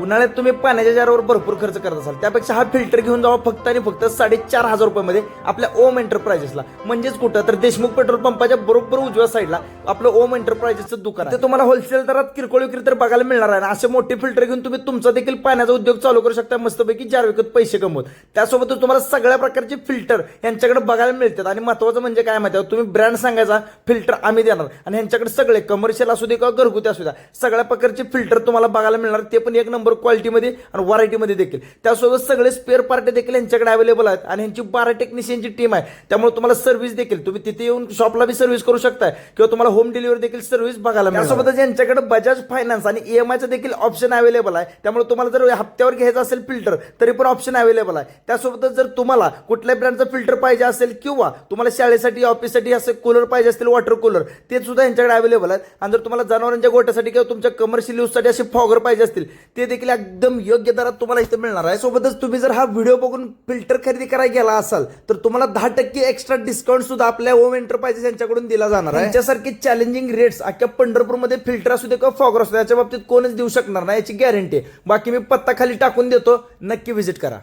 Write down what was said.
उन्हाळ्यात तुम्ही पाण्याच्या जारवर भरपूर खर्च करत असाल, त्यापेक्षा हा फिल्टर घेऊन जावा फक्त आणि फक्त 4,500 रुपयामध्ये आपल्या ओम एंटरप्राइजेसला. म्हणजेच कुठं तर देशमुख पेट्रोल पंपाच्या बरोबर उजव्या साईडला आपलं ओम एंटरप्राइजेसचं दुकान आहे. ते तुम्हाला होलसेल दरात किरकोळ विक्री तर बघायला मिळणार आहे. असे मोठे फिल्टर घेऊन तुम्ही तुमचा देखील पाण्याचा उद्योग चालू करू शकता, मस्तपैकी जार विकत पैसे कमवत. त्यासोबतच तुम्हाला सगळ्या प्रकारचे फिल्टर यांच्याकडे बघायला मिळतात. आणि महत्वाचं म्हणजे काय माहिती आहे, तुम्ही ब्रँड सांगायचा, फिल्टर आम्ही देणार. आणि यांच्याकडे सगळे कमर्शियल असू दे किंवा घरगुती असू द्या, सगळ्या प्रकारचे फिल्टर तुम्हाला बघायला मिळणार. ते पण एक नंबर क्वालिटीमध्ये आणि व्हरायटीमध्ये देखील. त्यासोबत सगळे स्पेअर पार्ट देखील यांच्याकडे अवेलेबल आहेत. आणि यांची 12 टेक्निशियनची टीम आहे. त्यामुळे तुम्हाला सर्व्हिस देखील तुम्ही तिथे येऊन शॉपला बी सर्व्हिस करू शकताय किंवा तुम्हाला होम डिलिव्हरी देखील सर्व्हिस बघायला मिळेल. त्यासोबतच यांच्याकडे बजाज फायनान्स आणि ईएमआयचं देखील ऑप्शन अवेलेबल आहे. त्यामुळे तुम्हाला जर हप्त्यावर घ्यायचं असेल फिल्टर तरी पण ऑप्शन अवेलेबल आहे. त्यासोबतच जर तुम्हाला कुठल्या ब्रँडचं फिल्टर पाहिजे असेल किंवा तुम्हाला शाळेसाठी ऑफिससाठी असे कूलर पाहिजे असतील, वॉटर कूलर, ते सुद्धा यांच्याकडे अवेलेबल आहेत. आणि जर तुम्हाला जनावरांच्या गोट्यासाठी किंवा तुमच्या कमर्शियल यूजसाठी असे फॉगर पाहिजे असतील, ते देखील एकदम योग्य दरात तुम्हाला इथे मिळणार आहे. सोबतच तुम्ही जर हा व्हिडिओ बघून फिल्टर खरेदी करायला गेला असाल तर तुम्हाला 10% एक्स्ट्रा डिस्काउंट सुद्धा आपल्या ओम एंटरप्राइजेस यांच्याकडून दिला जाणार आहे. यांच्यासारखे चॅलेंजिंग रेट्स अख्ख्या पंढरपूरमध्ये फिल्टर असू दे किंवा फॉगर असू दे, याच्या बाबतीत कोणच देऊ शकणार नाही, याची गॅरंटी आहे. बाकी मी पत्ता खाली टाकून देतो, नक्की व्हिजिट करा.